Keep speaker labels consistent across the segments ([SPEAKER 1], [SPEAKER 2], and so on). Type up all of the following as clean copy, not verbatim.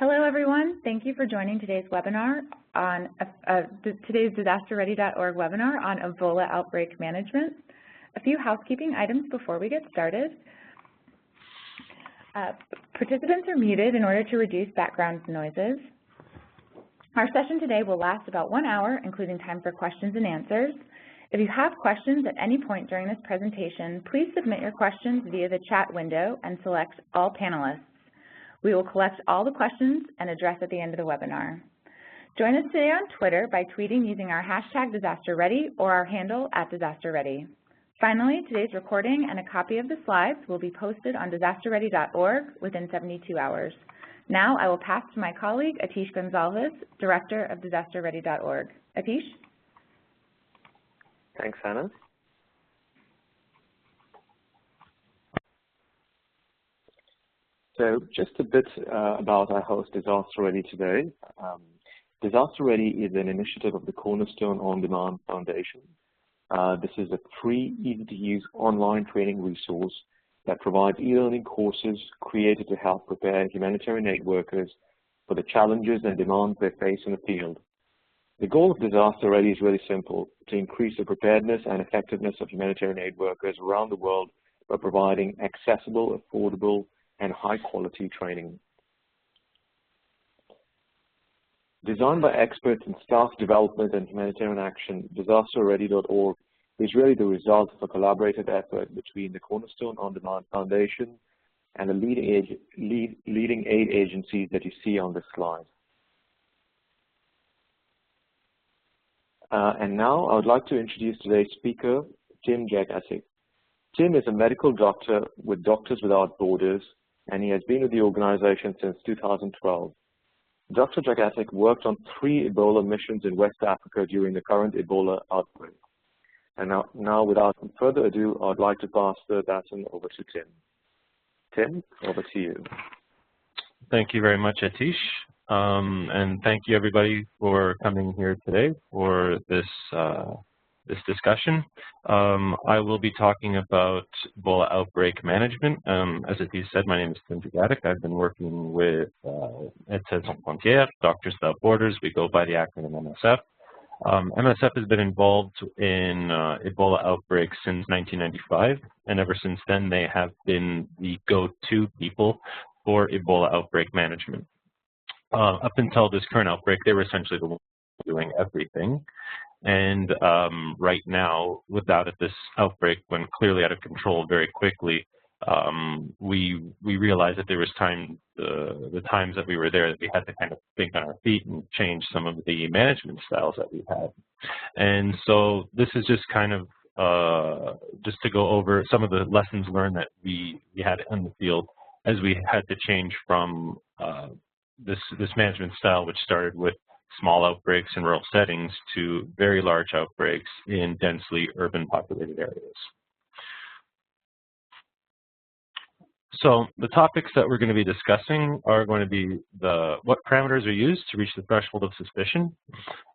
[SPEAKER 1] Hello, everyone. Thank you for joining today's webinar on today's disasterready.org webinar on Ebola outbreak management. A few housekeeping items before we get started. Participants are muted in order to reduce background noises. Our session today will last about 1 hour, including time for questions and answers. If you have questions at any point during this presentation, please submit your questions via the chat window and select All Panelists. We will collect all the questions and address at the end of the webinar. Join us today on Twitter by tweeting using our hashtag DisasterReady or our handle @DisasterReady. Finally, today's recording and a copy of the slides will be posted on disasterready.org within 72 hours. Now I will pass to my colleague, Atish Gonzalez, Director of disasterready.org. Atish?
[SPEAKER 2] Thanks, Hannah. So just a bit about our host, Disaster Ready, today. Disaster Ready is an initiative of the Cornerstone On-Demand Foundation. This is a free, easy-to-use online training resource that provides e-learning courses created to help prepare humanitarian aid workers for the challenges and demands they face in the field. The goal of Disaster Ready is really simple: to increase the preparedness and effectiveness of humanitarian aid workers around the world by providing accessible, affordable, and high-quality training. Designed by experts in staff development and humanitarian action, disasterready.org is really the result of a collaborative effort between the Cornerstone On-Demand Foundation and the leading aid agencies that you see on this slide. And now I would like to introduce today's speaker, Tim Jagatic. Tim is a medical doctor with Doctors Without Borders, and he has been with the organization since 2012. Dr. Jagatic worked on 3 Ebola missions in West Africa during the current Ebola outbreak. And now without further ado, I'd like to pass the baton over to Tim. Tim, over to you.
[SPEAKER 3] Thank you very much, Atish. And thank you, everybody, for coming here today for this discussion. I will be talking about Ebola outbreak management. As Atish said, my name is Tim Jagatic. I've been working with Medecins Sans Frontieres, Doctors Without Borders. We go by the acronym MSF. MSF has been involved in Ebola outbreaks since 1995, and ever since then they have been the go-to people for Ebola outbreak management. Up until this current outbreak, they were essentially the ones doing everything. And right now, without this outbreak, when clearly out of control very quickly, we realized that there was the times that we were there, that we had to kind of think on our feet and change some of the management styles that we've had. And so this is just kind of just to go over some of the lessons learned that we had in the field as we had to change from this management style, which started with small outbreaks in rural settings, to very large outbreaks in densely urban populated areas. So the topics that we're going to be discussing are going to be what parameters are used to reach the threshold of suspicion,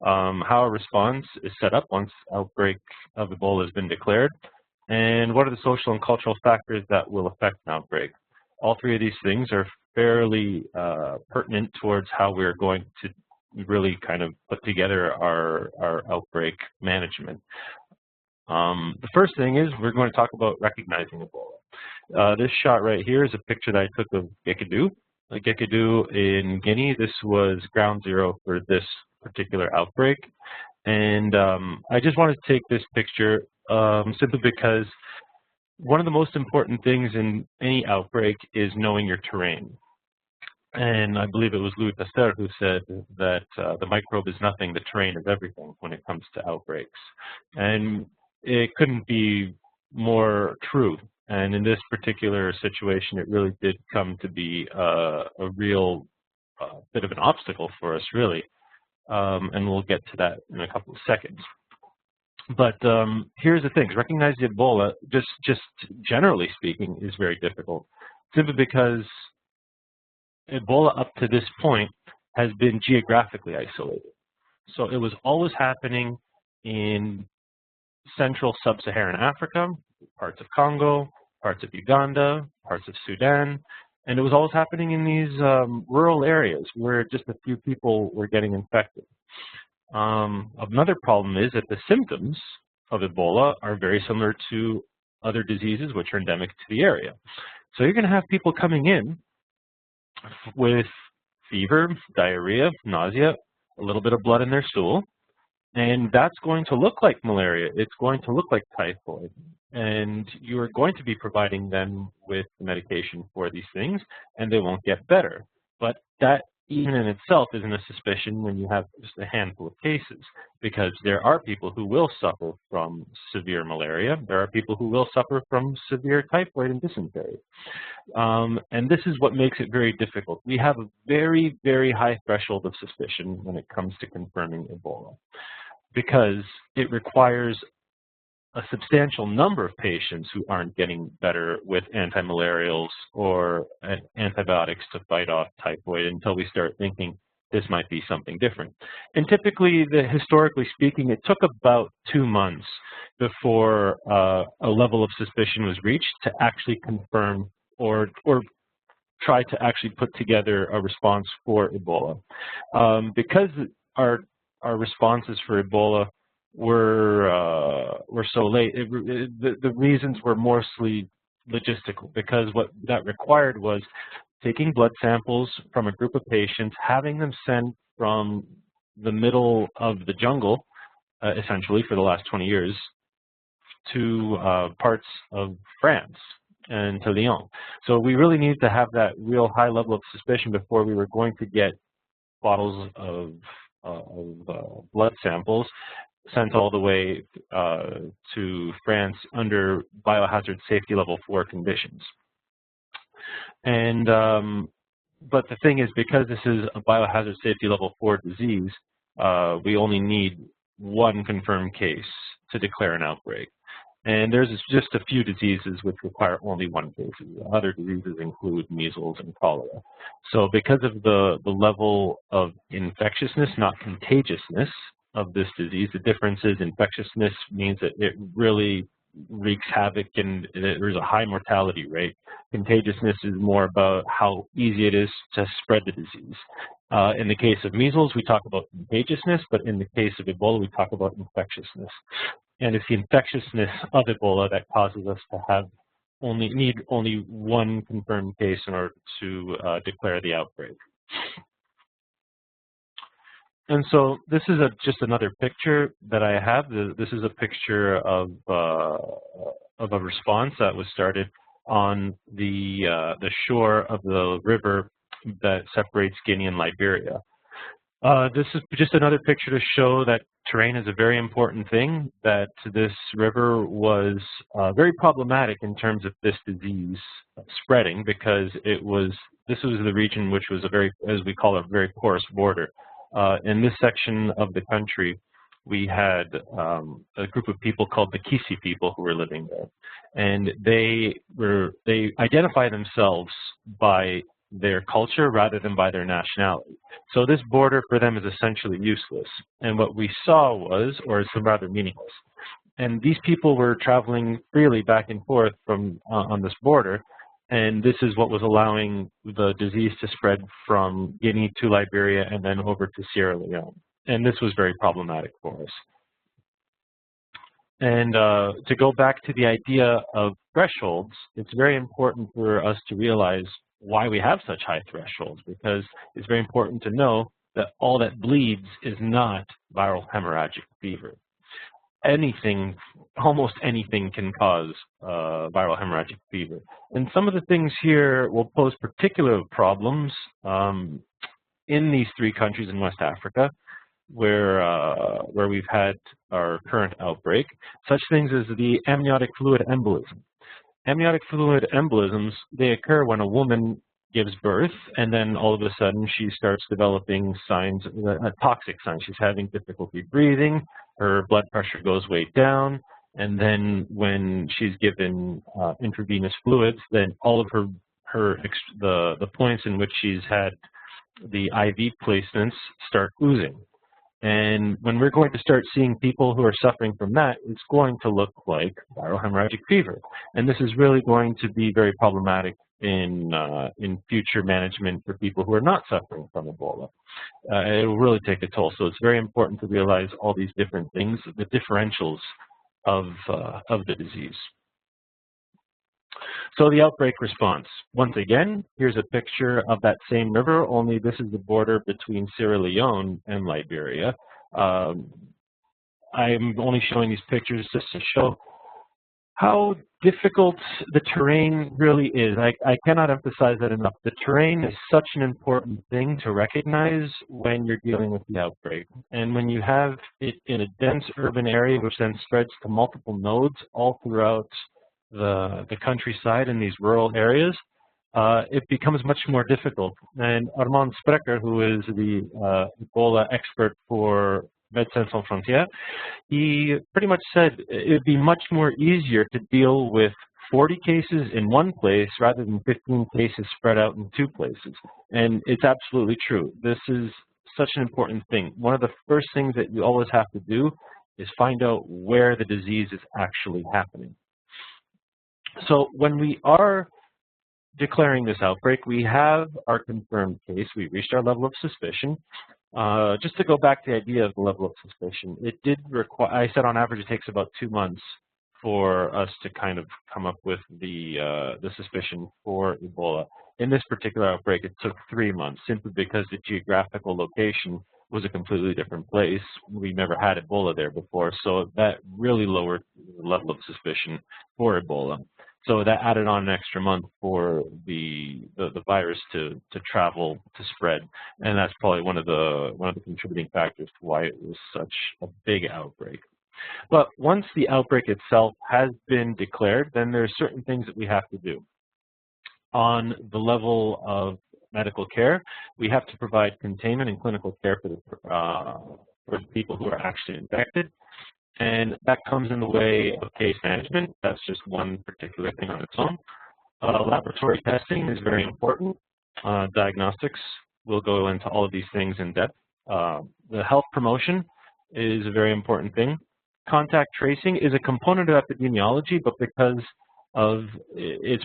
[SPEAKER 3] how a response is set up once outbreak of Ebola has been declared, and what are the social and cultural factors that will affect an outbreak. All 3 of these things are fairly pertinent towards how we're going to really kind of put together our outbreak management. The first thing is we're going to talk about recognizing Ebola. This shot right here is a picture that I took of Gekidou. Gekidou in Guinea. This was ground zero for this particular outbreak. And I just wanted to take this picture simply because one of the most important things in any outbreak is knowing your terrain. And I believe it was Louis Pasteur who said that the microbe is nothing, the terrain is everything when it comes to outbreaks. And it couldn't be more true. And in this particular situation, it really did come to be a real bit of an obstacle for us, really. And we'll get to that in a couple of seconds. But here's the thing: recognizing Ebola, just generally speaking, is very difficult, simply because Ebola up to this point has been geographically isolated. So it was always happening in central sub-Saharan Africa, parts of Congo, parts of Uganda, parts of Sudan, And it was always happening in these rural areas where just a few people were getting infected. Another problem is that the symptoms of Ebola are very similar to other diseases which are endemic to the area. So you're going to have people coming in with fever, diarrhea, nausea, a little bit of blood in their stool, and that's going to look like malaria. It's going to look like typhoid. And you are going to be providing them with medication for these things, and they won't get better. But that even in itself isn't a suspicion when you have just a handful of cases, because there are people who will suffer from severe malaria. There are people who will suffer from severe typhoid and dysentery. And this is what makes it very difficult. We have a very, very high threshold of suspicion when it comes to confirming Ebola, because it requires a substantial number of patients who aren't getting better with antimalarials or antibiotics to fight off typhoid until we start thinking this might be something different. And typically, historically speaking, it took about 2 months before a level of suspicion was reached to actually confirm or try to actually put together a response for Ebola. Because our responses for Ebola were so late, the reasons were mostly logistical, because what that required was taking blood samples from a group of patients, having them sent from the middle of the jungle, essentially for the last 20 years, to parts of France and to Lyon. So we really needed to have that real high level of suspicion before we were going to get bottles of blood samples sent all the way to France under biohazard safety level 4 conditions. And but the thing is, because this is a biohazard safety level 4 disease, we only need 1 confirmed case to declare an outbreak. And there's just a few diseases which require only 1 case. Other diseases include measles and cholera. So because of the level of infectiousness, not contagiousness, of this disease, the difference is infectiousness means that it really wreaks havoc and there's a high mortality rate. Contagiousness is more about how easy it is to spread the disease. In the case of measles, we talk about contagiousness, but in the case of Ebola, we talk about infectiousness. And it's the infectiousness of Ebola that causes us to need only 1 confirmed case in order to declare the outbreak. And so this is just another picture that I have. This is a picture of a response that was started on the shore of the river that separates Guinea and Liberia. This is just another picture to show that terrain is a very important thing, that this river was very problematic in terms of this disease spreading, because this was the region which was a very, as we call it, a very porous border. In this section of the country, we had a group of people called the Kisi people who were living there, and they identify themselves by their culture rather than by their nationality. So this border for them is essentially useless. And what we saw was, or it's rather meaningless. And these people were traveling freely back and forth from on this border. And this is what was allowing the disease to spread from Guinea to Liberia and then over to Sierra Leone. And this was very problematic for us. And to go back to the idea of thresholds, it's very important for us to realize why we have such high thresholds, because it's very important to know that all that bleeds is not viral hemorrhagic fever. Almost anything can cause viral hemorrhagic fever. And some of the things here will pose particular problems in these 3 countries in West Africa where we've had our current outbreak, such things as the amniotic fluid embolism. Amniotic fluid embolisms, they occur when a woman gives birth, and then all of a sudden she starts developing signs, toxic signs. She's having difficulty breathing, her blood pressure goes way down, and then when she's given intravenous fluids, then all of the points in which she's had the IV placements start oozing. And when we're going to start seeing people who are suffering from that, it's going to look like viral hemorrhagic fever. And this is really going to be very problematic in future management for people who are not suffering from Ebola. It will really take a toll. So it's very important to realize all these different things, the differentials of the disease. So the outbreak response. Once again, here's a picture of that same river, only this is the border between Sierra Leone and Liberia. I'm only showing these pictures just to show how difficult the terrain really is. I cannot emphasize that enough. The terrain is such an important thing to recognize when you're dealing with the outbreak. And when you have it in a dense urban area, which then spreads to multiple nodes all throughout the countryside in these rural areas, it becomes much more difficult. And Armand Sprecher, who is the Ebola expert for Medecins Sans Frontieres, he pretty much said it would be much more easier to deal with 40 cases in one place rather than 15 cases spread out in 2 places. And it's absolutely true. This is such an important thing. One of the first things that you always have to do is find out where the disease is actually happening. So when we are declaring this outbreak, we have our confirmed case. We reached our level of suspicion. Just to go back to the idea of the level of suspicion, it did require, I said on average it takes about 2 months for us to kind of come up with the suspicion for Ebola. In this particular outbreak, it took 3 months simply because the geographical location was a completely different place. We never had Ebola there before, so that really lowered the level of suspicion for Ebola. So that added on an extra month for the virus to travel, to spread, and that's probably one of the contributing factors to why it was such a big outbreak. But once the outbreak itself has been declared, then there are certain things that we have to do. On the level of medical care, we have to provide containment and clinical care for the people who are actually infected. And that comes in the way of case management. That's just one particular thing on its own. Laboratory testing is very important. Diagnostics, we'll go into all of these things in depth. The health promotion is a very important thing. Contact tracing is a component of epidemiology, but because of it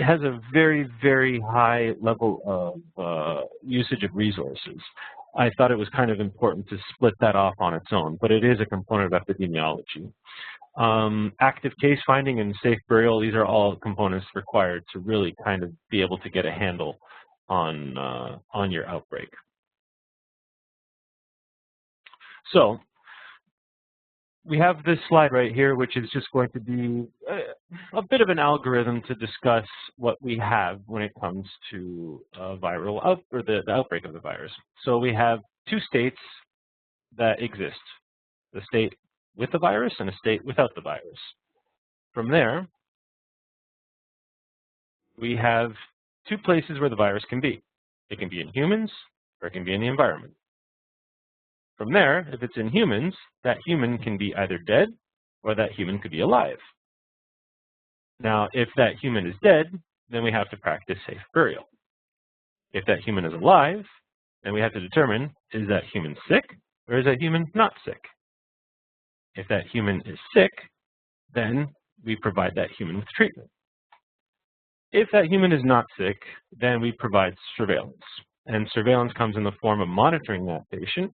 [SPEAKER 3] has a very, very high level of usage of resources. I thought it was kind of important to split that off on its own, but it is a component of epidemiology. Active case finding and safe burial, these are all components required to really kind of be able to get a handle on your outbreak. So we have this slide right here, which is just going to be a bit of an algorithm to discuss what we have when it comes to the outbreak of the virus. So we have 2 states that exist, the state with the virus and a state without the virus. From there, we have 2 places where the virus can be. It can be in humans or it can be in the environment. From there, if it's in humans, that human can be either dead or that human could be alive. Now, if that human is dead, then we have to practice safe burial. If that human is alive, then we have to determine, is that human sick or is that human not sick? If that human is sick, then we provide that human with treatment. If that human is not sick, then we provide surveillance. And surveillance comes in the form of monitoring that patient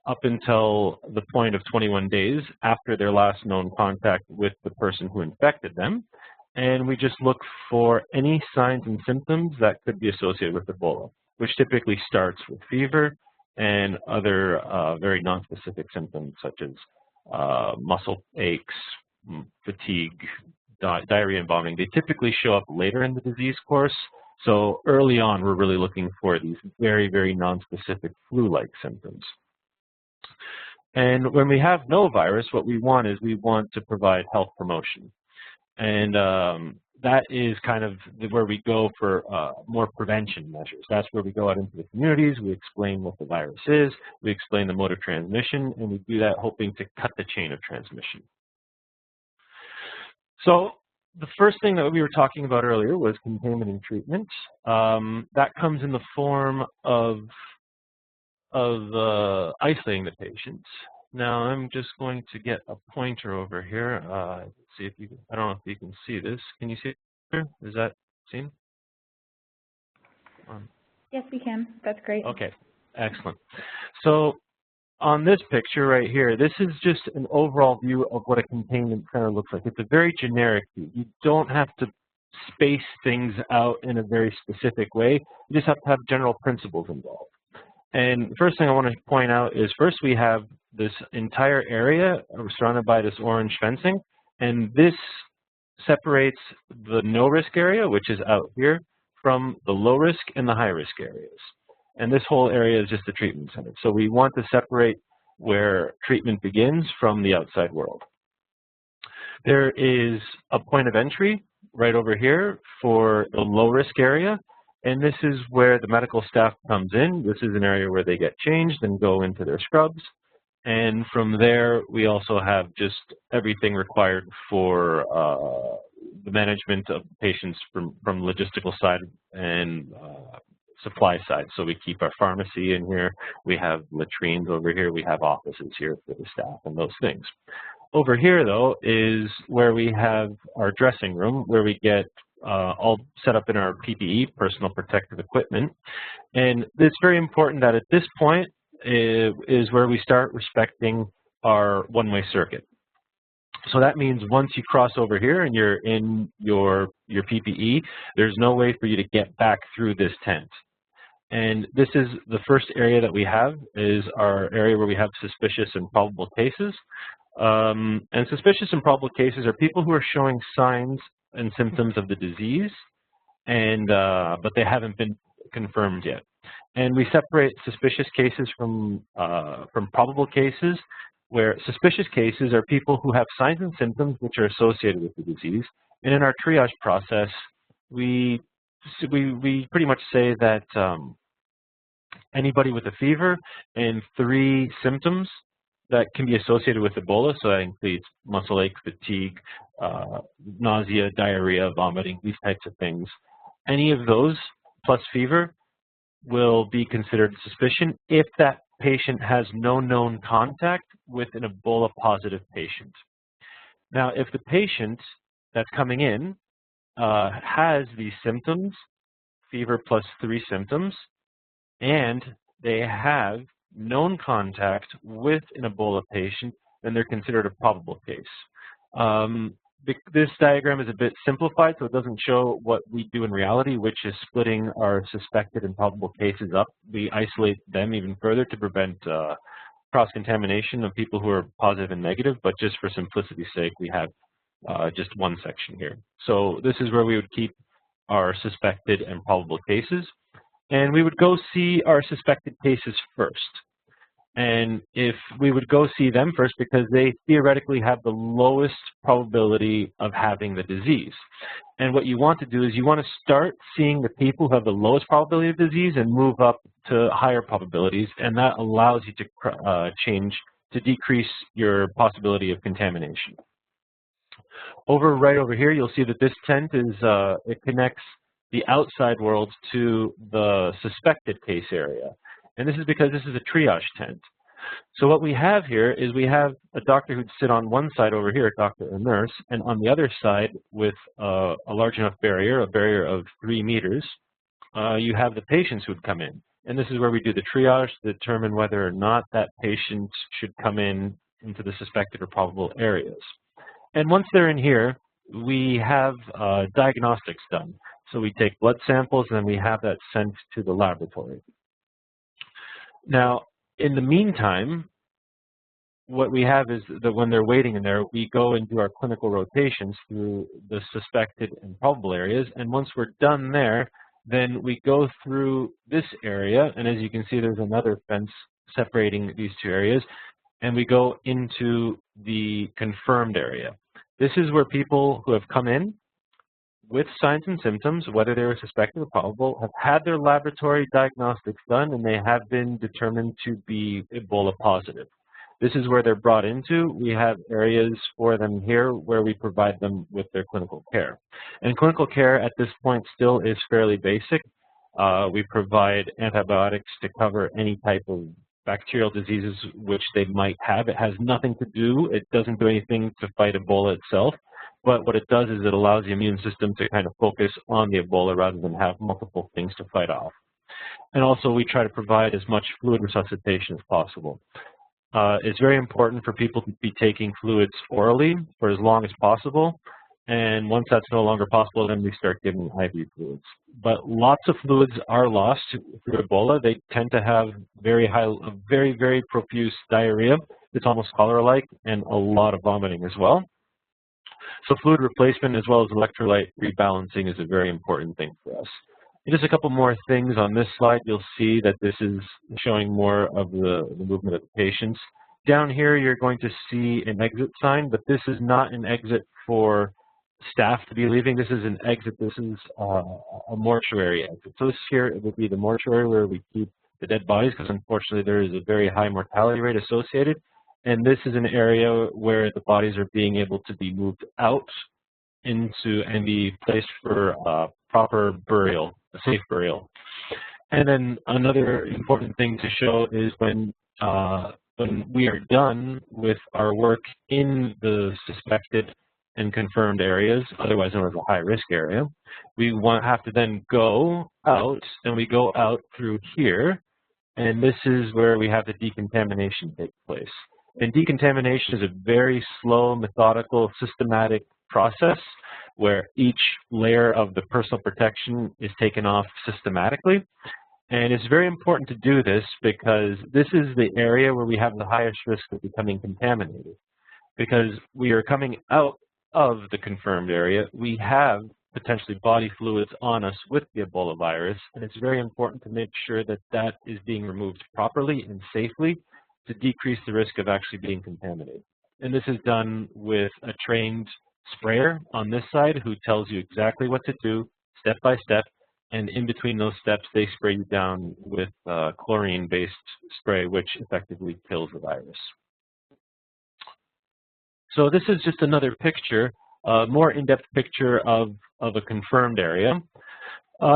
[SPEAKER 3] up until the point of 21 days after their last known contact with the person who infected them. And we just look for any signs and symptoms that could be associated with Ebola, which typically starts with fever and other very nonspecific symptoms such as muscle aches, fatigue, diarrhea and vomiting. They typically show up later in the disease course. So early on, we're really looking for these very, very nonspecific flu-like symptoms. And when we have no virus, what we want is we want to provide health promotion. And that is kind of where we go for more prevention measures. That's where we go out into the communities, we explain what the virus is, we explain the mode of transmission, and we do that hoping to cut the chain of transmission. So the first thing that we were talking about earlier was containment and treatment. That comes in the form of isolating the patients. Now I'm just going to get a pointer over here. See if you can, I don't know if you can see this. Can you see it here? Is that seen?
[SPEAKER 1] Yes, we can. That's great.
[SPEAKER 3] Okay, excellent. So on this picture right here, this is just an overall view of what a containment center looks like. It's a very generic view. You don't have to space things out in a very specific way. You just have to have general principles involved. And the first thing I want to point out is first we have this entire area surrounded by this orange fencing, and this separates the no-risk area, which is out here, from the low-risk and the high-risk areas. And this whole area is just the treatment center. So we want to separate where treatment begins from the outside world. There is a point of entry right over here for the low-risk area, and this is where the medical staff comes in. This is an area where they get changed and go into their scrubs. And from there, we also have just everything required for the management of patients from logistical side and supply side. So we keep our pharmacy in here. We have latrines over here. We have offices here for the staff and those things. Over here, though, is where we have our dressing room, where we get all set up in our PPE, personal protective equipment. And it's very important that at this point is where we start respecting our one-way circuit. So that means once you cross over here and you're in your PPE, there's no way for you to get back through this tent. And this is the first area that we have, is our area where we have suspicious and probable cases. And suspicious and probable cases are people who are showing signs and symptoms of the disease, and but they haven't been confirmed yet. And we separate suspicious cases from probable cases, where suspicious cases are people who have signs and symptoms which are associated with the disease. And in our triage process, we pretty much say that anybody with a fever and 3 symptoms that can be associated with Ebola, so that includes muscle ache, fatigue, nausea, diarrhea, vomiting, these types of things. Any of those plus fever will be considered suspicion if that patient has no known contact with an Ebola positive patient. Now, if the patient that's coming in has these symptoms, fever plus 3 symptoms, and they have known contact with an Ebola patient, then they're considered a probable case. This diagram is a bit simplified, so it doesn't show what we do in reality, which is splitting our suspected and probable cases up. We isolate them even further to prevent cross-contamination of people who are positive and negative, but just for simplicity's sake, we have just one section here. So this is where we would keep our suspected and probable cases. And we would go see our suspected cases first. And if we would go see them first because they theoretically have the lowest probability of having the disease. And what you want to do is you want to start seeing the people who have the lowest probability of disease and move up to higher probabilities. And that allows you to decrease your possibility of contamination. Right over here, you'll see that this tent is, it connects the outside world to the suspected case area. And this is because this is a triage tent. So what we have here is we have a doctor who'd sit on one side over here, a doctor or nurse, and on the other side with a large enough barrier, a barrier of 3 meters, you have the patients who'd come in. And this is where we do the triage to determine whether or not that patient should come into the suspected or probable areas. And once they're in here, we have diagnostics done. So we take blood samples and then we have that sent to the laboratory. Now, in the meantime, what we have is that when they're waiting in there, we go and do our clinical rotations through the suspected and probable areas. And once we're done there, then we go through this area. And as you can see, there's another fence separating these 2 areas. And we go into the confirmed area. This is where people who have come in with signs and symptoms, whether they were suspected or probable, have had their laboratory diagnostics done and they have been determined to be Ebola positive. This is where they're brought into. We have areas for them here where we provide them with their clinical care. And clinical care at this point still is fairly basic. We provide antibiotics to cover any type of bacterial diseases which they might have. It has nothing to do, it doesn't do anything to fight Ebola itself. But what it does is it allows the immune system to kind of focus on the Ebola rather than have multiple things to fight off. And also we try to provide as much fluid resuscitation as possible. It's very important for people to be taking fluids orally for as long as possible. And once that's no longer possible, then we start giving IV fluids. But lots of fluids are lost through Ebola. They tend to have very profuse diarrhea. It's almost cholera-like, and a lot of vomiting as well. So fluid replacement as well as electrolyte rebalancing is a very important thing for us. And just a couple more things on this slide. You'll see that this is showing more of the movement of the patients. Down here, you're going to see an exit sign, but this is not an exit for staff to be leaving. This is an exit. This is a mortuary exit. So this here, it would be the mortuary where we keep the dead bodies, because unfortunately there is a very high mortality rate associated. And this is an area where the bodies are being able to be moved out into and be placed for proper burial, a safe burial. And then another important thing to show is when we are done with our work in the suspected and confirmed areas, otherwise known as a high-risk area, we have to then go out, and we go out through here, and this is where we have the decontamination take place. And decontamination is a very slow, methodical, systematic process where each layer of the personal protection is taken off systematically. And it's very important to do this because this is the area where we have the highest risk of becoming contaminated. Because we are coming out of the confirmed area, we have potentially body fluids on us with the Ebola virus, and it's very important to make sure that that is being removed properly and safely to decrease the risk of actually being contaminated. And this is done with a trained sprayer on this side who tells you exactly what to do step by step, and in between those steps they spray you down with chlorine-based spray, which effectively kills the virus. So this is just another picture, a more in-depth picture of a confirmed area.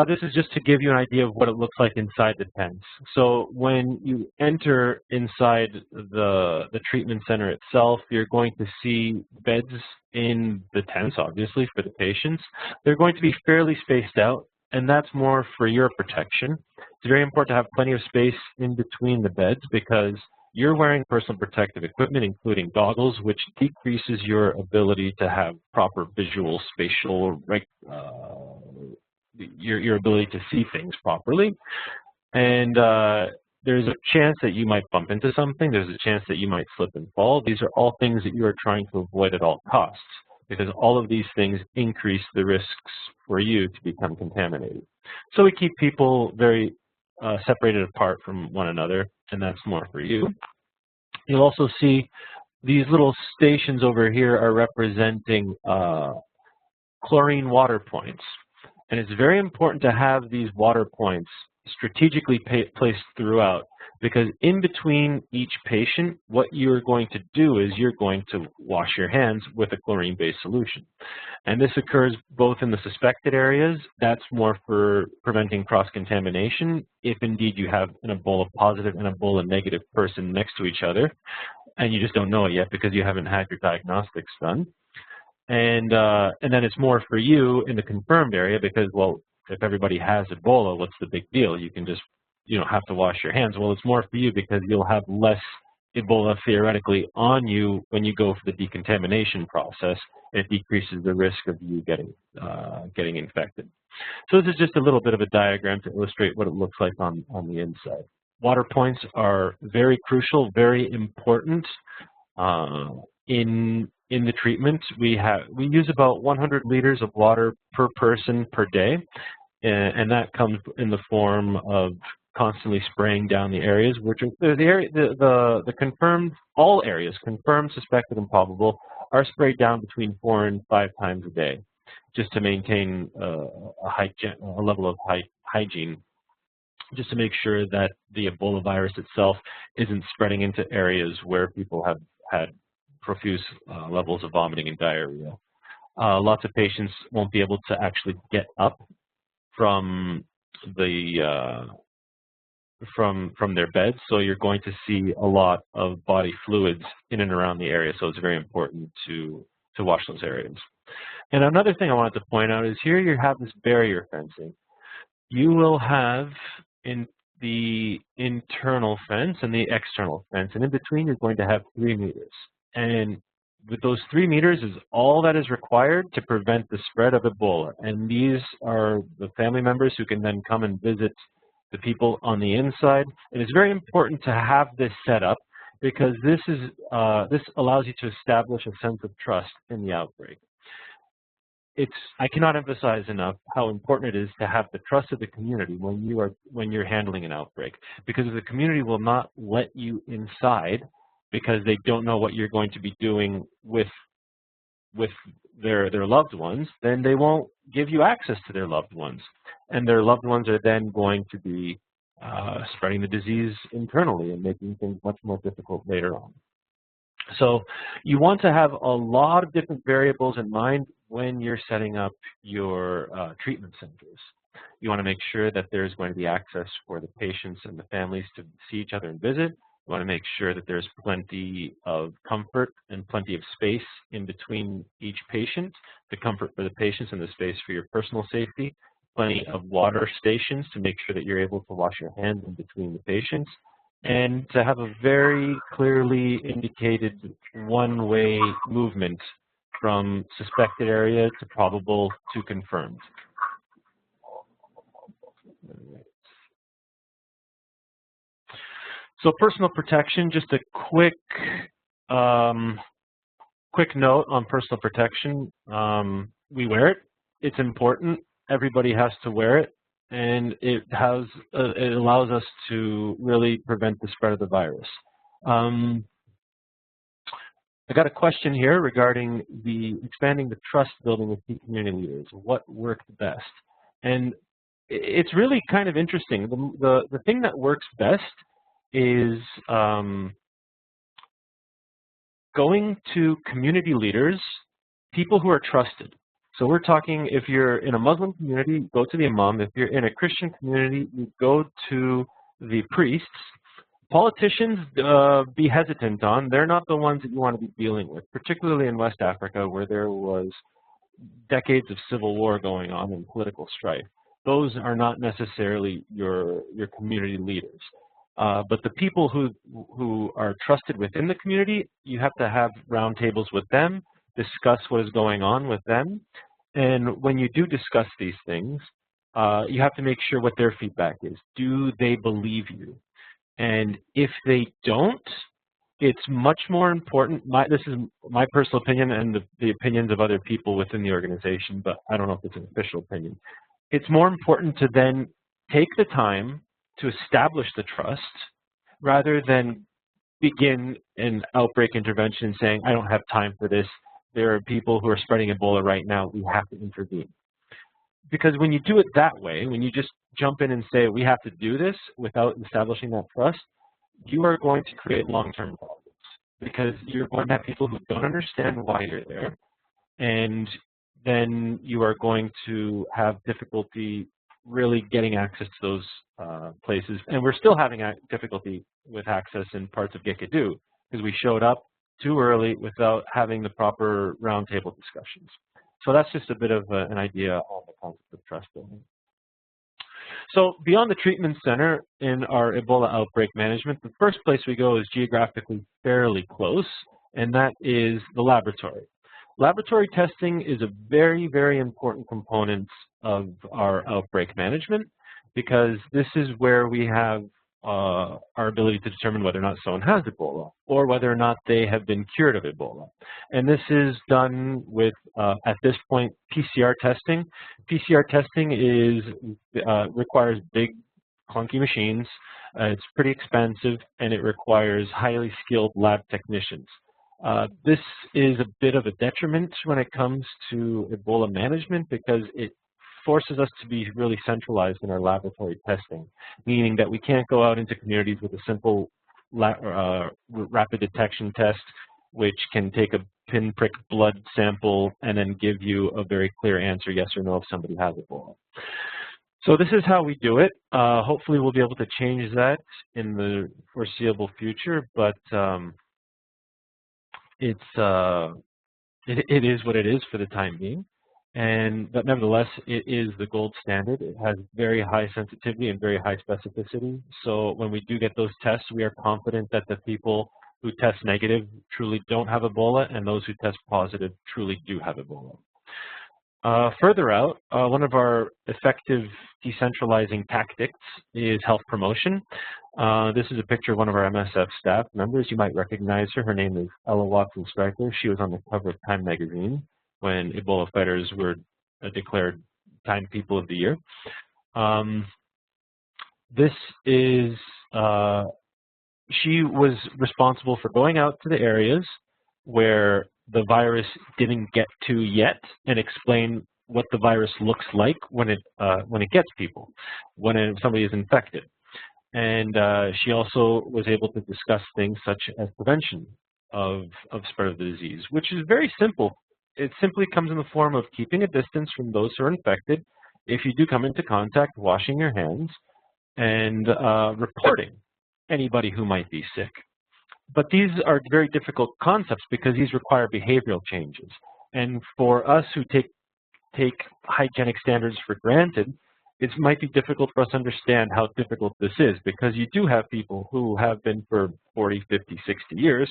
[SPEAKER 3] This is just to give you an idea of what it looks like inside the tents. So when you enter inside the treatment center itself, you're going to see beds in the tents, obviously, for the patients. They're going to be fairly spaced out, and that's more for your protection. It's very important to have plenty of space in between the beds because you're wearing personal protective equipment, including goggles, which decreases your ability to have proper visual, spatial, your ability to see things properly. And there's a chance that you might bump into something. There's a chance that you might slip and fall. These are all things that you are trying to avoid at all costs because all of these things increase the risks for you to become contaminated. So we keep people very separated apart from one another, and that's more for you. You'll also see these little stations over here are representing chlorine water points. And it's very important to have these water points strategically placed throughout because in between each patient, what you're going to do is you're going to wash your hands with a chlorine-based solution. And this occurs both in the suspected areas, that's more for preventing cross-contamination, if indeed you have an Ebola positive and Ebola negative person next to each other, and you just don't know it yet because you haven't had your diagnostics done. And then it's more for you in the confirmed area because, well, if everybody has Ebola, what's the big deal? You can just, you don't have to wash your hands. Well, it's more for you because you'll have less Ebola theoretically on you when you go for the decontamination process. It decreases the risk of you getting infected. So this is just a little bit of a diagram to illustrate what it looks like on the inside. Water points are very crucial, very important in the treatment. We use about 100 liters of water per person per day, and that comes in the form of constantly spraying down the areas, which are the confirmed, all areas, confirmed, suspected, and probable, are sprayed down between 4 and 5 times a day, just to maintain a level of hygiene, just to make sure that the Ebola virus itself isn't spreading into areas where people have had profuse levels of vomiting and diarrhea. Lots of patients won't be able to actually get up from the from their beds, so you're going to see a lot of body fluids in and around the area. So it's very important to wash those areas. And another thing I wanted to point out is here you have this barrier fencing. You will have in the internal fence and the external fence, and in between you're going to have 3 meters. And with those 3 meters is all that is required to prevent the spread of Ebola. And these are the family members who can then come and visit the people on the inside. And it's very important to have this set up because this allows you to establish a sense of trust in the outbreak. I cannot emphasize enough how important it is to have the trust of the community when you're handling an outbreak, because if the community will not let you inside because they don't know what you're going to be doing with their loved ones, then they won't give you access to their loved ones, and their loved ones are then going to be spreading the disease internally and making things much more difficult later on. So you want to have a lot of different variables in mind when you're setting up your treatment centers. You want to make sure that there's going to be access for the patients and the families to see each other and visit. You want to make sure that there's plenty of comfort and plenty of space in between each patient, the comfort for the patients and the space for your personal safety, plenty of water stations to make sure that you're able to wash your hands in between the patients, and to have a very clearly indicated one-way movement from suspected area to probable to confirmed. So personal protection, just a quick note on personal protection. We wear it. It's important. Everybody has to wear it. And it allows us to really prevent the spread of the virus. I got a question here regarding expanding the trust building with key community leaders. What worked best? And it's really kind of interesting. The thing that works best is going to community leaders, people who are trusted. So we're talking, if you're in a Muslim community, go to the imam. If you're in a Christian community, you go to the priests. Politicians, be hesitant on. They're not the ones that you want to be dealing with, particularly in West Africa, where there was decades of civil war going on and political strife. Those are not necessarily your community leaders. But the people who are trusted within the community, you have to have roundtables with them, discuss what is going on with them. And when you do discuss these things, you have to make sure what their feedback is. Do they believe you? And if they don't, it's much more important. This is my personal opinion and the opinions of other people within the organization, but I don't know if it's an official opinion. It's more important to then take the time to establish the trust rather than begin an outbreak intervention saying, I don't have time for this. There are people who are spreading Ebola right now. We have to intervene. Because when you do it that way, when you just jump in and say, we have to do this without establishing that trust, you are going to create long-term problems. Because you're going to have people who don't understand why you're there. And then you are going to have difficulty really getting access to those places. And we're still having difficulty with access in parts of Gekadu because we showed up too early without having the proper roundtable discussions. So that's just a bit of an idea on the concept of trust building. So beyond the treatment center in our Ebola outbreak management, the first place we go is geographically fairly close, and that is the laboratory. Laboratory testing is a very, very important component of our outbreak management because this is where we have our ability to determine whether or not someone has Ebola or whether or not they have been cured of Ebola. And this is done with, at this point, PCR testing. PCR testing requires big, clunky machines. It's pretty expensive, and it requires highly skilled lab technicians. This is a bit of a detriment when it comes to Ebola management because it forces us to be really centralized in our laboratory testing, meaning that we can't go out into communities with a simple rapid detection test, which can take a pinprick blood sample and then give you a very clear answer, yes or no, if somebody has Ebola. So this is how we do it. Hopefully we'll be able to change that in the foreseeable future, but it's it is what it is for the time being. But nevertheless, it is the gold standard. It has very high sensitivity and very high specificity. So when we do get those tests, we are confident that the people who test negative truly don't have Ebola, and those who test positive truly do have Ebola. Further out, one of our effective decentralizing tactics is health promotion. This is a picture of one of our MSF staff members. You might recognize her. Her name is Ella Watson-Stryker. She was on the cover of Time magazine when Ebola fighters were declared Time People of the Year. She was responsible for going out to the areas where the virus didn't get to yet and explain what the virus looks like when it gets people, when somebody is infected. And she also was able to discuss things such as prevention of spread of the disease, which is very simple. It simply comes in the form of keeping a distance from those who are infected. If you do come into contact, washing your hands, and reporting anybody who might be sick. But these are very difficult concepts because these require behavioral changes. And for us who take hygienic standards for granted, it might be difficult for us to understand how difficult this is, because you do have people who have been for 40, 50, 60 years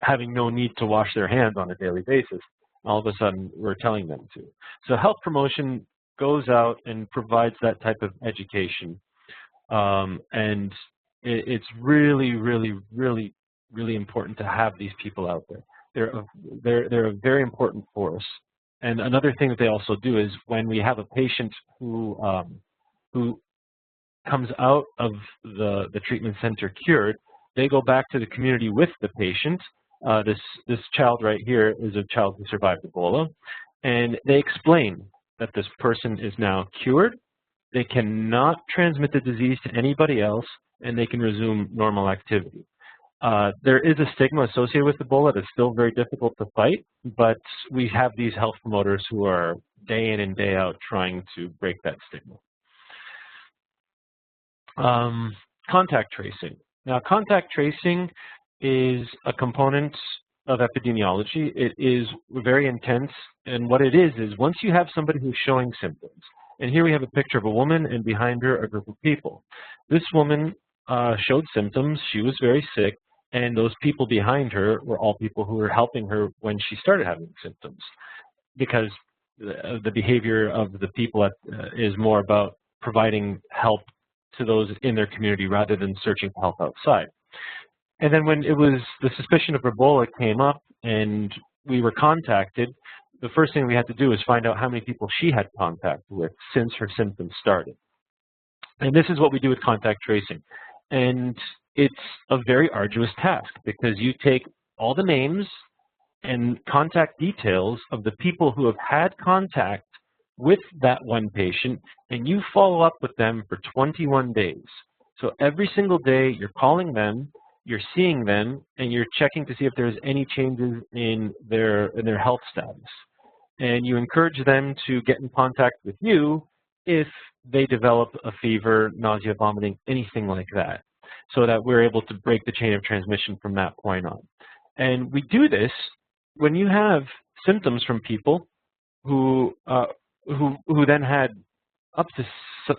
[SPEAKER 3] having no need to wash their hands on a daily basis. All of a sudden, we're telling them to. So health promotion goes out and provides that type of education. And it's really, really, really, really important to have these people out there. They're a very important force. And another thing that they also do is when we have a patient who comes out of the treatment center cured, they go back to the community with the patient. This child right here is a child who survived Ebola, and they explain that this person is now cured. They cannot transmit the disease to anybody else, and they can resume normal activity. There is a stigma associated with Ebola that's still very difficult to fight, but we have these health promoters who are day in and day out trying to break that stigma. Contact tracing. Now, contact tracing is a component of epidemiology. It is very intense, and what it is once you have somebody who's showing symptoms, and here we have a picture of a woman and behind her a group of people. This woman showed symptoms, she was very sick, and those people behind her were all people who were helping her when she started having symptoms, because the behavior of the people is more about providing help to those in their community rather than searching for help outside. And then when the suspicion of Ebola came up and we were contacted, the first thing we had to do is find out how many people she had contact with since her symptoms started. And this is what we do with contact tracing. And it's a very arduous task because you take all the names and contact details of the people who have had contact with that one patient, and you follow up with them for 21 days. So every single day you're calling them, you're seeing them, and you're checking to see if there's any changes in their health status. And you encourage them to get in contact with you if they develop a fever, nausea, vomiting, anything like that, so that we're able to break the chain of transmission from that point on. And we do this when you have symptoms from people who then had up to,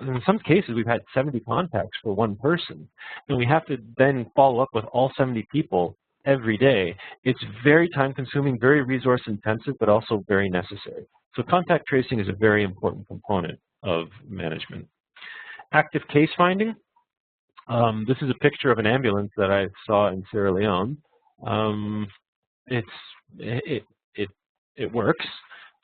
[SPEAKER 3] in some cases, we've had 70 contacts for one person, and we have to then follow up with all 70 people every day. It's very time-consuming, very resource-intensive, but also very necessary. So contact tracing is a very important component of management. Active case finding. This is a picture of an ambulance that I saw in Sierra Leone. It works.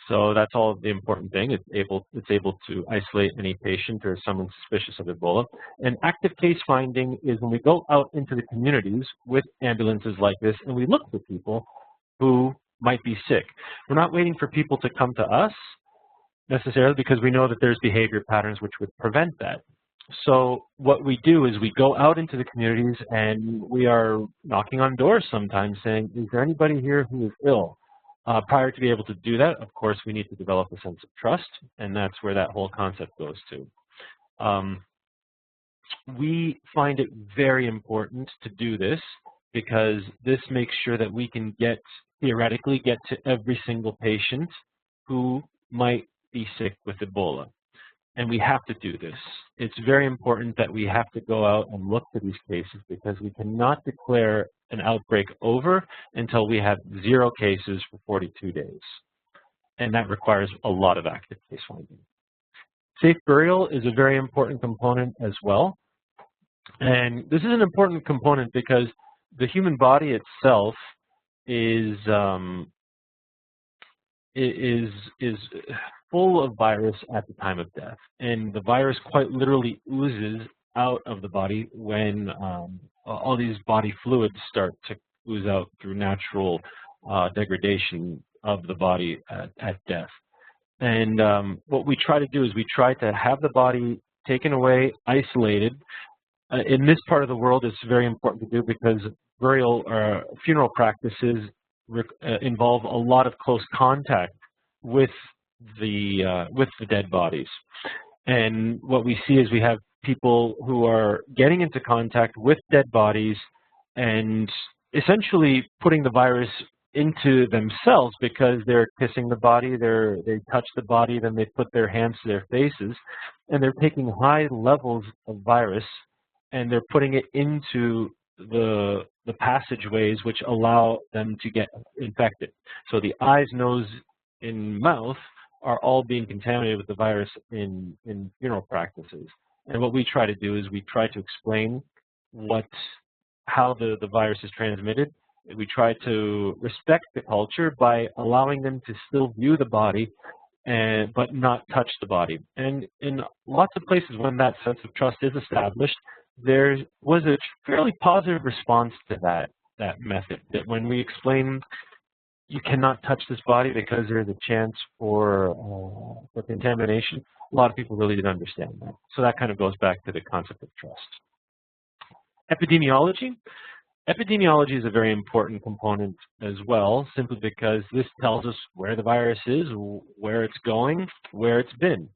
[SPEAKER 3] So that's all the important thing. It's able to isolate any patient or someone suspicious of Ebola. And active case finding is when we go out into the communities with ambulances like this and we look for people who might be sick. We're not waiting for people to come to us necessarily because we know that there's behavior patterns which would prevent that. So what we do is we go out into the communities and we are knocking on doors sometimes saying, is there anybody here who is ill? Prior to be able to do that, of course, we need to develop a sense of trust, and that's where that whole concept goes to. We find it very important to do this because this makes sure that we can get theoretically get to every single patient who might be sick with Ebola. And we have to do this. It's very important that we have to go out and look for these cases because we cannot declare an outbreak over until we have 0 cases for 42 days. And that requires a lot of active case finding. Safe burial is a very important component as well. And this is an important component because the human body itself is full of virus at the time of death. And the virus quite literally oozes out of the body when all these body fluids start to ooze out through natural degradation of the body at death. And what we try to do is we try to have the body taken away, isolated. In this part of the world, it's very important to do because burial or funeral practices involve a lot of close contact with the dead bodies. And what we see is we have people who are getting into contact with dead bodies and essentially putting the virus into themselves because they're kissing the body, they touch the body, then they put their hands to their faces, and they're taking high levels of virus and they're putting it into the passageways which allow them to get infected. So the eyes, nose, and mouth are all being contaminated with the virus in funeral practices. And what we try to do is we try to explain how the virus is transmitted. We try to respect the culture by allowing them to still view the body but not touch the body. And in lots of places when that sense of trust is established, there was a fairly positive response to that method, that when we explained you cannot touch this body because there's a chance for contamination, a lot of people really didn't understand that. So that kind of goes back to the concept of trust. Epidemiology. Epidemiology is a very important component as well, simply because this tells us where the virus is, where it's going, where it's been.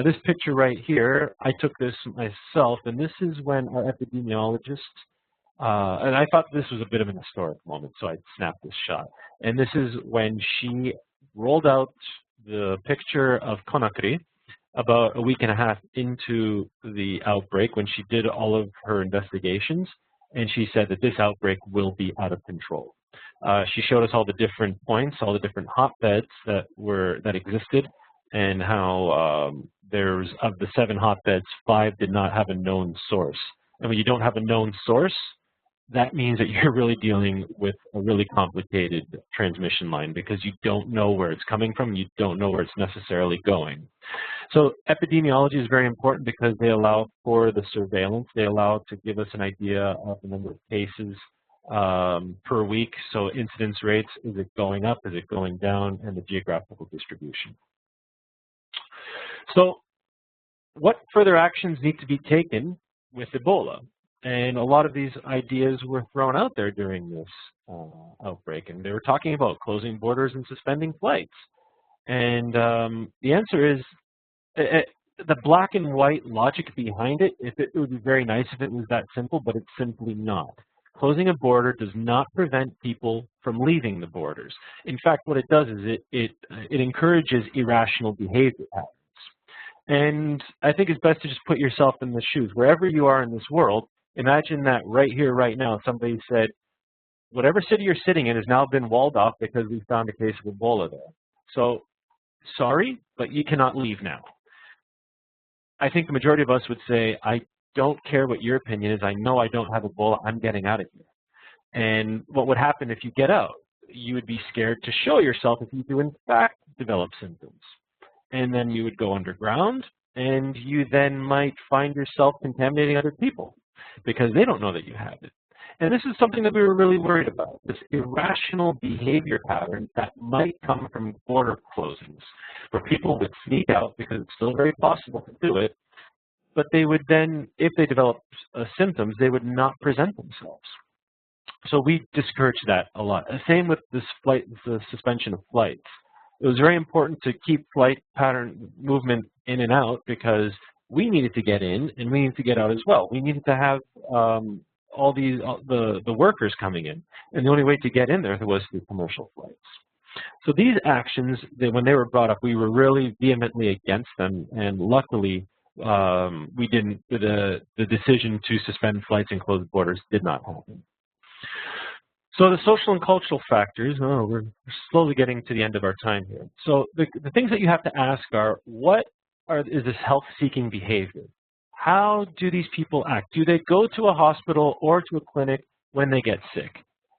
[SPEAKER 3] This picture right here, I took this myself, and this is when our epidemiologist, and I thought this was a bit of an historic moment, so I snapped this shot. And this is when she rolled out the picture of Conakry about a week and a half into the outbreak when she did all of her investigations. And she said that this outbreak will be out of control. She showed us all the different points, all the different hotbeds that existed, and how there's of the 7 hotbeds, 5 did not have a known source. And when you don't have a known source, that means that you're really dealing with a really complicated transmission line because you don't know where it's coming from, you don't know where it's necessarily going. So epidemiology is very important because they allow for the surveillance. They allow to give us an idea of the number of cases per week. So incidence rates, is it going up, is it going down, and the geographical distribution. So what further actions need to be taken with Ebola? And a lot of these ideas were thrown out there during this outbreak. And they were talking about closing borders and suspending flights. And the answer is, the black and white logic behind it, it would be very nice if it was that simple, but it's simply not. Closing a border does not prevent people from leaving the borders. In fact, what it does is it encourages irrational behavior patterns. And I think it's best to just put yourself in the shoes. Wherever you are in this world, imagine that right here, right now, somebody said, whatever city you're sitting in has now been walled off because we found a case of Ebola there. So, sorry, but you cannot leave now. I think the majority of us would say, I don't care what your opinion is. I know I don't have Ebola. I'm getting out of here. And what would happen if you get out? You would be scared to show yourself if you do, in fact, develop symptoms. And then you would go underground, and you then might find yourself contaminating other people because they don't know that you have it. And this is something that we were really worried about, this irrational behavior pattern that might come from border closings, where people would sneak out because it's still very possible to do it, but they would then, if they developed symptoms, they would not present themselves. So we discourage that a lot. Same with this the suspension of flights. It was very important to keep flight pattern movement in and out because we needed to get in and we needed to get out as well. We needed to have the workers coming in, and the only way to get in there was through commercial flights. So these actions, when they were brought up, we were really vehemently against them, and luckily we didn't. The decision to suspend flights and close borders did not happen. So the social and cultural factors, we're slowly getting to the end of our time here. So the things that you have to ask are, is this health-seeking behavior? How do these people act? Do they go to a hospital or to a clinic when they get sick?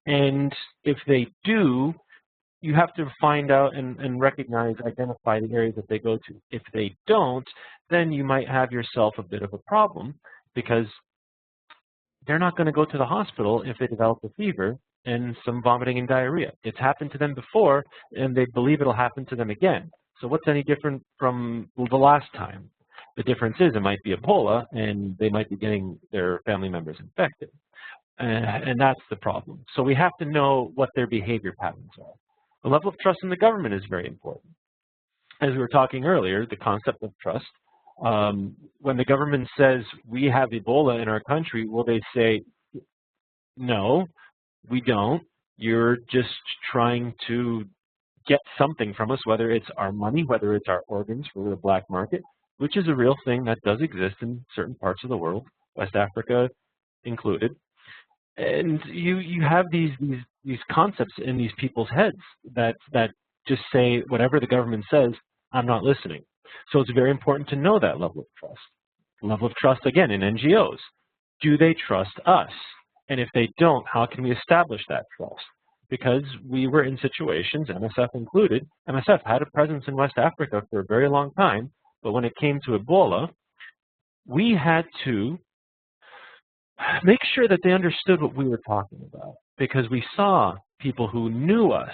[SPEAKER 3] And if they do, you have to find out and recognize, identify the areas that they go to. If they don't, then you might have yourself a bit of a problem, because they're not going to go to the hospital if they develop a fever and some vomiting and diarrhea. It's happened to them before, and they believe it'll happen to them again. So what's any different from the last time? The difference is it might be Ebola, and they might be getting their family members infected. And that's the problem. So we have to know what their behavior patterns are. The level of trust in the government is very important. As we were talking earlier, the concept of trust. When the government says we have Ebola in our country, will they say, no, we don't. You're just trying to get something from us, whether it's our money, whether it's our organs for the black market, which is a real thing that does exist in certain parts of the world, West Africa included. And you have these concepts in these people's heads that just say whatever the government says, I'm not listening. So it's very important to know that level of trust. Level of trust, again, in NGOs. Do they trust us? And if they don't, how can we establish that trust? Because we were in situations, MSF included, MSF had a presence in West Africa for a very long time, but when it came to Ebola, we had to make sure that they understood what we were talking about, because we saw people who knew us,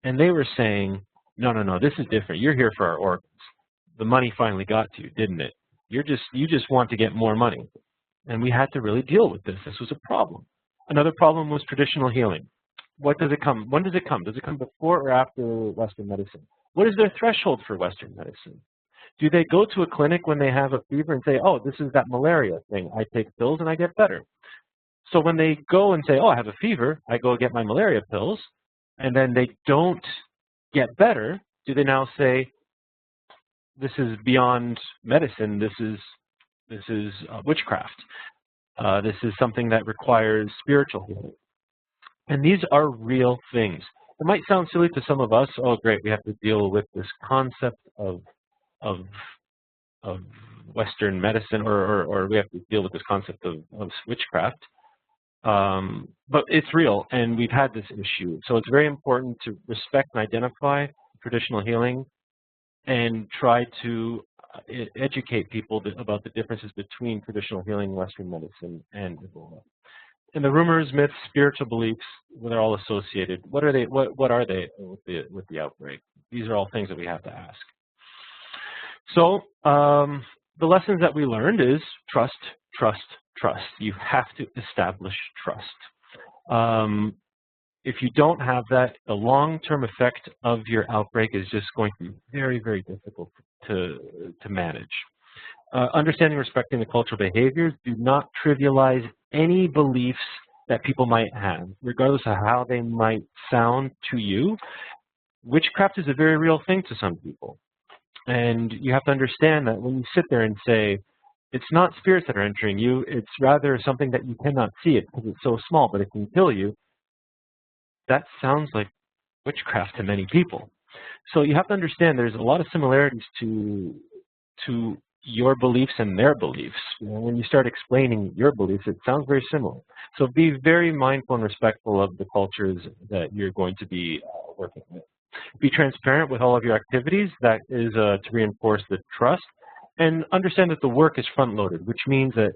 [SPEAKER 3] and they were saying, no, this is different. You're here for our organs. The money finally got to you, didn't it? You just want to get more money. And we had to really deal with this. This was a problem. Another problem was traditional healing. What does it come? When does it come? Does it come before or after Western medicine? What is their threshold for Western medicine? Do they go to a clinic when they have a fever and say, oh, this is that malaria thing. I take pills and I get better. So when they go and say, oh, I have a fever, I go get my malaria pills, and then they don't get better, do they now say, this is beyond medicine, this is witchcraft. This is something that requires spiritual healing. And these are real things. It might sound silly to some of us, oh great, we have to deal with this concept of Western medicine, or we have to deal with this concept of witchcraft. But it's real, and we've had this issue. So it's very important to respect and identify traditional healing and try to educate people about the differences between traditional healing, Western medicine, and Ebola. And the rumors, myths, spiritual beliefs, they're all associated. What are they with the outbreak? These are all things that we have to ask. So the lessons that we learned is trust, trust, trust. You have to establish trust. If you don't have that, the long-term effect of your outbreak is just going to be very, very difficult to manage. Understanding and respecting the cultural behaviors. Do not trivialize any beliefs that people might have, regardless of how they might sound to you. Witchcraft is a very real thing to some people. And you have to understand that when you sit there and say, it's not spirits that are entering you, it's rather something that you cannot see it because it's so small, but it can kill you. That sounds like witchcraft to many people. So you have to understand there's a lot of similarities to your beliefs and their beliefs. You know, when you start explaining your beliefs, it sounds very similar. So be very mindful and respectful of the cultures that you're going to be working with. Be transparent with all of your activities. That is to reinforce the trust. And understand that the work is front-loaded, which means that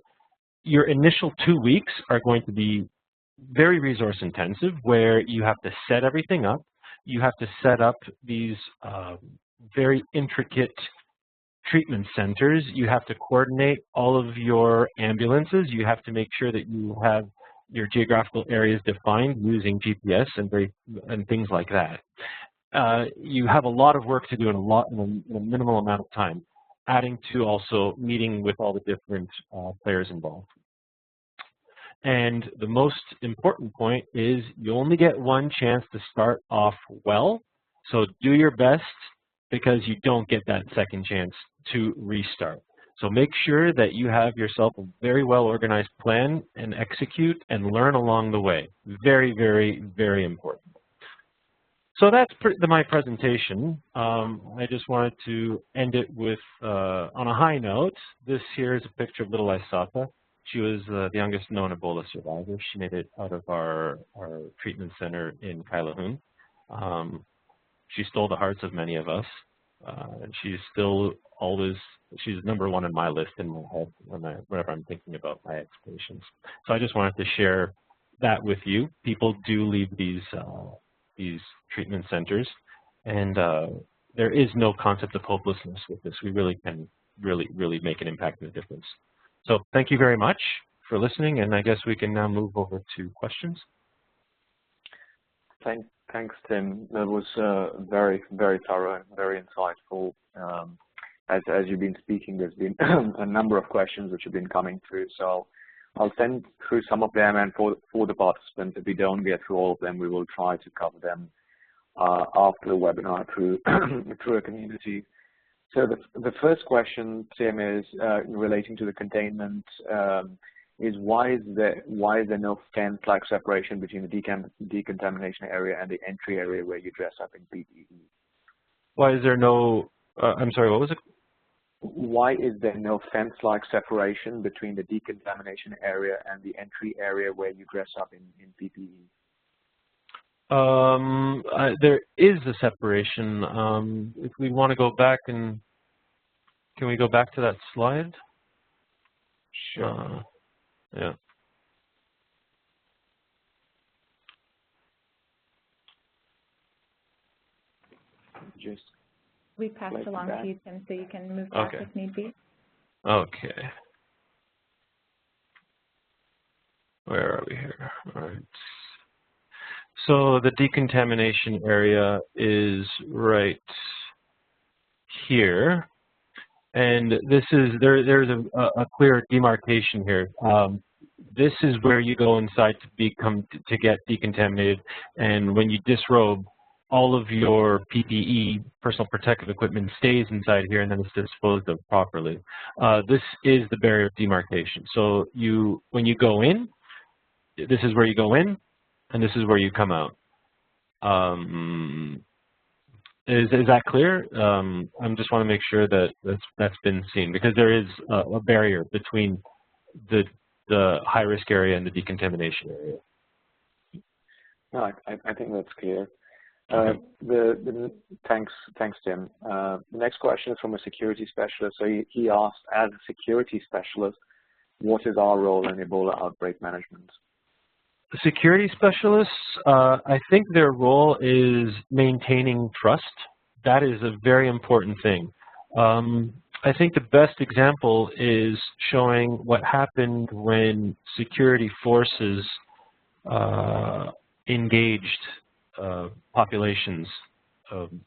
[SPEAKER 3] your initial 2 weeks are going to be very resource-intensive, where you have to set everything up. You have to set up these very intricate treatment centers. You have to coordinate all of your ambulances. You have to make sure that you have your geographical areas defined using GPS and things like that. You have a lot of work to do in a minimal amount of time, adding to also meeting with all the different players involved. And the most important point is you only get one chance to start off well. So do your best because you don't get that second chance to restart. So make sure that you have yourself a very well organized plan and execute and learn along the way. Very, very, very important. So that's my presentation. I just wanted to end it with, on a high note. This here is a picture of little Isata. She was the youngest known Ebola survivor. She made it out of our treatment center in Kailahun. She stole the hearts of many of us. And she's still always, she's #1 on my list in my head whenever I'm thinking about my ex-patients. So I just wanted to share that with you. People do leave these treatment centers, and there is no concept of hopelessness with this. We really can really make an impact and a difference. So thank you very much for listening, and I guess we can now move over to questions.
[SPEAKER 2] Thanks, Tim. That was very, very thorough and very insightful. As you've been speaking, there's been a number of questions which have been coming through. So I'll send through some of them, and for the participants, if we don't get through all of them, we will try to cover them after the webinar through a community. So the first question, Tim, is relating to the containment. Is why is there no fence-like separation between the decontamination area and the entry area where you dress up in PPE?
[SPEAKER 3] Why is there no? I'm sorry, what was it?
[SPEAKER 2] Why is there no fence-like separation between the decontamination area and the entry area where you dress up in PPE?
[SPEAKER 3] There is a separation. If we want to go back and, can we go back to that slide?
[SPEAKER 2] Sure.
[SPEAKER 3] Yeah.
[SPEAKER 2] Just
[SPEAKER 1] we passed along to you, Tim, so you can move back if need be.
[SPEAKER 3] Okay. Where are we here? All right. So the decontamination area is right here. And this is, there's a clear demarcation here. This is where you go inside to get decontaminated. And when you disrobe, all of your PPE, personal protective equipment, stays inside here, and then it's disposed of properly. This is the barrier of demarcation. So when you go in, this is where you go in, and this is where you come out. Is that clear? I just want to make sure that that's been seen, because there is a barrier between the high-risk area and the decontamination area.
[SPEAKER 2] No, I think that's clear.
[SPEAKER 3] Okay.
[SPEAKER 2] Thanks, Tim. The next question is from a security specialist. So he asked, as a security specialist, what is our role in Ebola outbreak management?
[SPEAKER 3] The security specialists, I think their role is maintaining trust. That is a very important thing. I think the best example is showing what happened when security forces engaged populations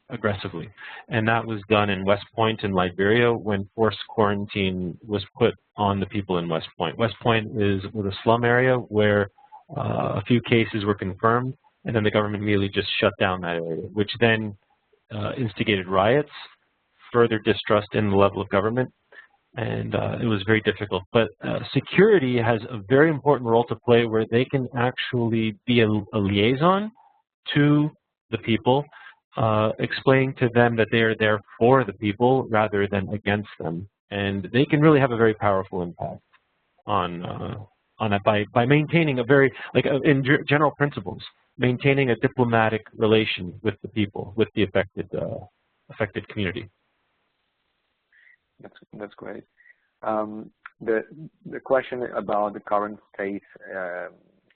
[SPEAKER 3] aggressively. And that was done in West Point in Liberia when forced quarantine was put on the people in West Point. West Point was a slum area where a few cases were confirmed, and then the government immediately just shut down that area, which then instigated riots, further distrust in the level of government, and it was very difficult. But security has a very important role to play where they can actually be a liaison to the people, explaining to them that they are there for the people rather than against them. And they can really have a very powerful impact on it by maintaining a very, in general principles, maintaining a diplomatic relation with the people, with the affected community.
[SPEAKER 2] That's great. The question about the current state,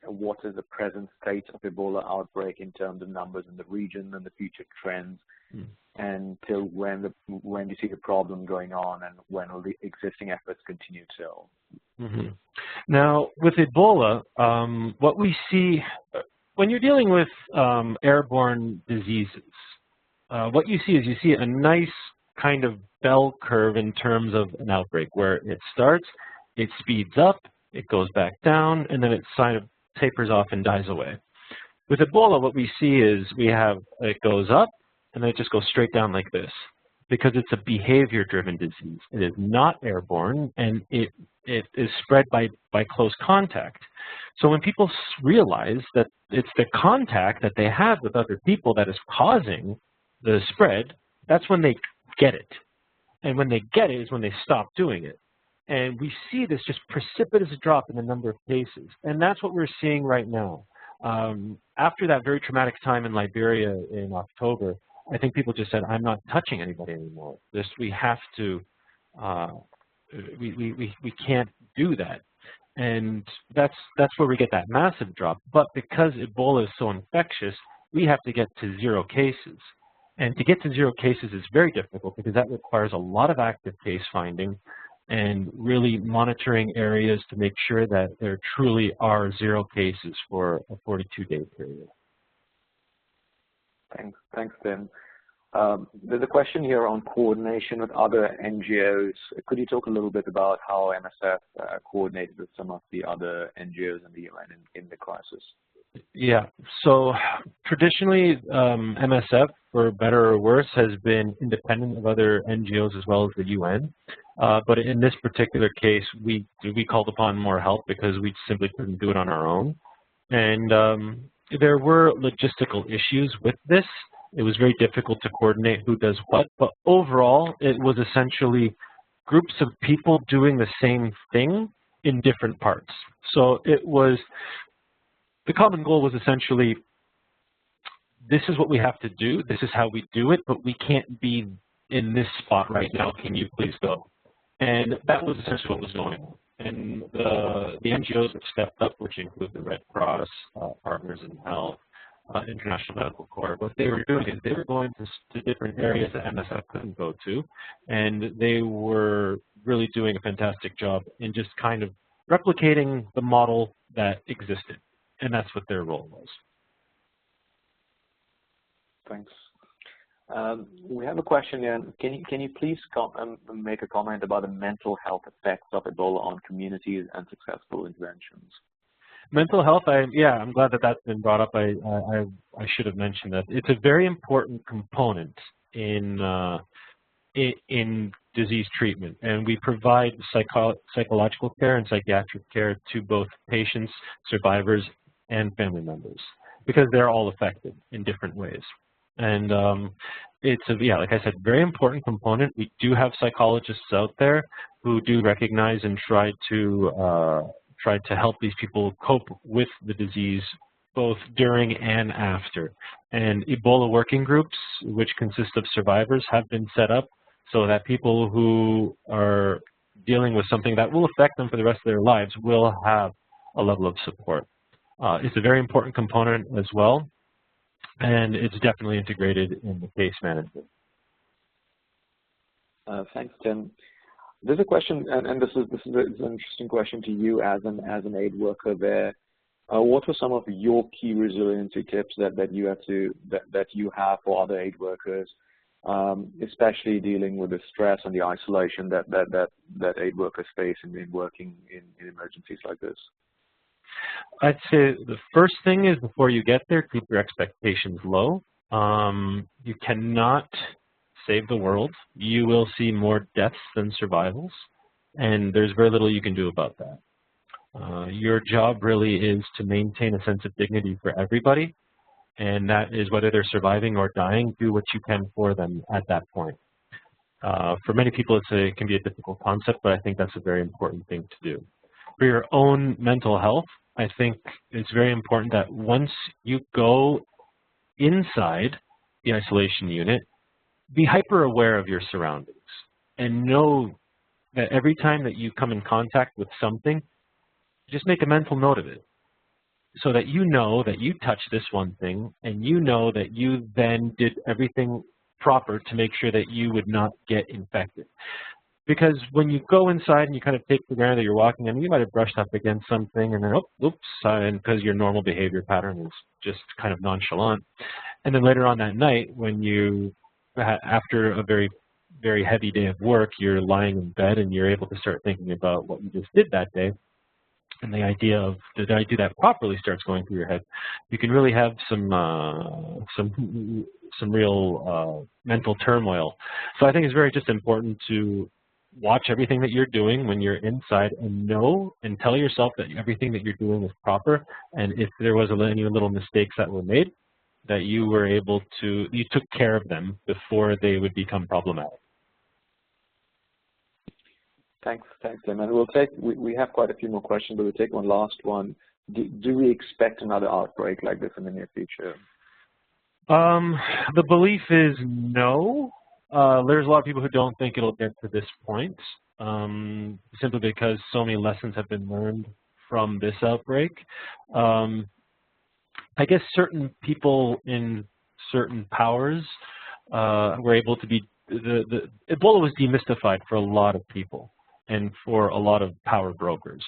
[SPEAKER 2] what is the present state of Ebola outbreak in terms of numbers in the region and the future trends, and till when do you see the problem going on, and when will the existing efforts continue to?
[SPEAKER 3] Now, with Ebola, what we see when you're dealing with airborne diseases, what you see is a nice kind of bell curve in terms of an outbreak, where it starts, it speeds up, it goes back down, and then it kind of tapers off and dies away. With Ebola, what we see is it goes up, and then it just goes straight down like this, because it's a behavior-driven disease. It is not airborne, and it is spread by close contact. So when people realize that it's the contact that they have with other people that is causing the spread, that's when they get it. And when they get it is when they stop doing it. And we see this just precipitous drop in the number of cases. And that's what we're seeing right now. After that very traumatic time in Liberia in October, I think people just said, I'm not touching anybody anymore. We have to, we can't do that. And that's where we get that massive drop. But because Ebola is so infectious, we have to get to 0 cases. And to get to 0 cases is very difficult because that requires a lot of active case finding and really monitoring areas to make sure that there truly are 0 cases for a 42-day period.
[SPEAKER 2] Thanks, Tim. There's a question here on coordination with other NGOs. Could you talk a little bit about how MSF coordinated with some of the other NGOs in the UN in the crisis?
[SPEAKER 3] Yeah, so traditionally MSF, for better or worse, has been independent of other NGOs as well as the UN. But in this particular case, we called upon more help because we simply couldn't do it on our own. And there were logistical issues with this. It was very difficult to coordinate who does what, but overall, it was essentially groups of people doing the same thing in different parts. So the common goal was essentially, this is what we have to do, this is how we do it, but we can't be in this spot right now, can you please go? And that was essentially what was going on. And the NGOs that stepped up, which include the Red Cross, Partners in Health, International Medical Corps, what they were doing is they were going to different areas that MSF couldn't go to, and they were really doing a fantastic job in just kind of replicating the model that existed, and that's what their role was.
[SPEAKER 2] Thanks. We have a question here. Can you please make a comment about the mental health effects of Ebola on communities and successful interventions?
[SPEAKER 3] Mental health, I'm glad that that's been brought up. I should have mentioned that. It's a very important component in disease treatment, and we provide psychological care and psychiatric care to both patients, survivors, and family members because they're all affected in different ways. And it's like I said, very important component. We do have psychologists out there who do recognize and try to help these people cope with the disease both during and after. And Ebola working groups, which consist of survivors, have been set up so that people who are dealing with something that will affect them for the rest of their lives will have a level of support. It's a very important component as well, and it's definitely integrated in the case management.
[SPEAKER 2] Thanks, Tim. There's a question, and this is an interesting question to you as an aid worker there. What were some of your key resiliency tips that you have for other aid workers, especially dealing with the stress and the isolation that aid workers face in working in emergencies like this?
[SPEAKER 3] I'd say the first thing is before you get there, keep your expectations low. You cannot save the world. You will see more deaths than survivals, and there's very little you can do about that. Your job really is to maintain a sense of dignity for everybody, and that is whether they're surviving or dying, do what you can for them at that point. For many people, it can be a difficult concept, but I think that's a very important thing to do. For your own mental health, I think it's very important that once you go inside the isolation unit, be hyper aware of your surroundings and know that every time that you come in contact with something, just make a mental note of it so that you know that you touched this one thing and you know that you then did everything proper to make sure that you would not get infected. Because when you go inside and you kind of take for granted that you're walking, and you might have brushed up against something and then, oops, and because your normal behavior pattern is just kind of nonchalant. And then later on that night, when you, after a very, very heavy day of work, you're lying in bed and you're able to start thinking about what you just did that day, and the idea of, did I do that properly, starts going through your head, you can really have some real mental turmoil. So I think it's very just important to watch everything that you're doing when you're inside and know and tell yourself that everything that you're doing is proper. And if there was any little mistakes that were made, that you were able to, you took care of them before they would become problematic.
[SPEAKER 2] Thanks, Tim. And we'll take, we have quite a few more questions, but we'll take one last one. Do we expect another outbreak like this in the near future?
[SPEAKER 3] The belief is no. There's a lot of people who don't think it'll get to this point, simply because so many lessons have been learned from this outbreak. I guess certain people in certain powers were able to be, Ebola was demystified for a lot of people and for a lot of power brokers.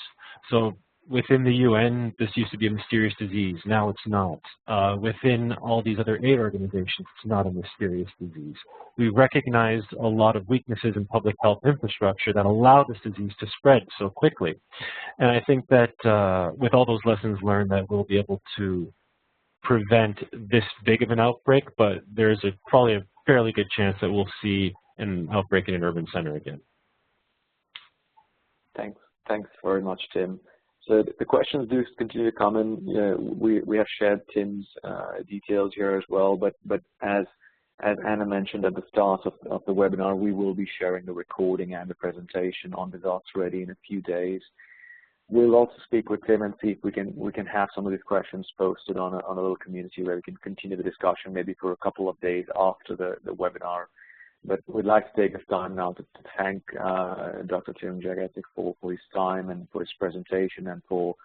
[SPEAKER 3] So within the UN, this used to be a mysterious disease. Now it's not. Within all these other aid organizations, it's not a mysterious disease. We recognized a lot of weaknesses in public health infrastructure that allow this disease to spread so quickly. And I think that with all those lessons learned, that we'll be able to prevent this big of an outbreak, but there's probably a fairly good chance that we'll see an outbreak in an urban center again.
[SPEAKER 2] Thanks very much, Tim. So the questions do continue to come in. We have shared Tim's details here as well, but as Anna mentioned at the start of the webinar, we will be sharing the recording and the presentation on Disaster Ready in a few days. We'll also speak with Tim and see if we can have some of these questions posted on a little community where we can continue the discussion maybe for a couple of days after the webinar. But we'd like to take this time now to thank Dr. Tim Jagatic for his time and for his presentation and for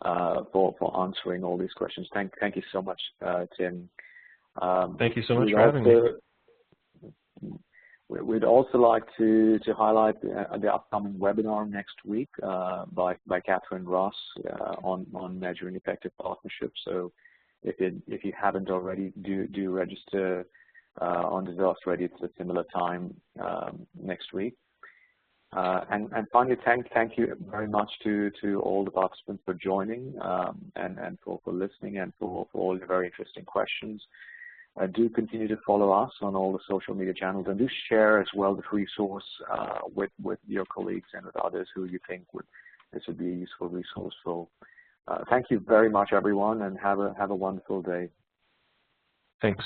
[SPEAKER 2] answering all these questions. Thank you so much, Tim.
[SPEAKER 3] Thank you so much for having me.
[SPEAKER 2] We'd also like to highlight the upcoming webinar next week by Catherine Ross on measuring effective partnerships. So if you haven't already, do register on Disaster Ready. It's a similar time next week. And finally, thank you very much to all the participants for joining and for listening and for all the very interesting questions. Do continue to follow us on all the social media channels, and do share as well this resource with your colleagues and with others who you think this would be a useful resource for. Thank you very much, everyone, and have a wonderful day.
[SPEAKER 3] Thanks.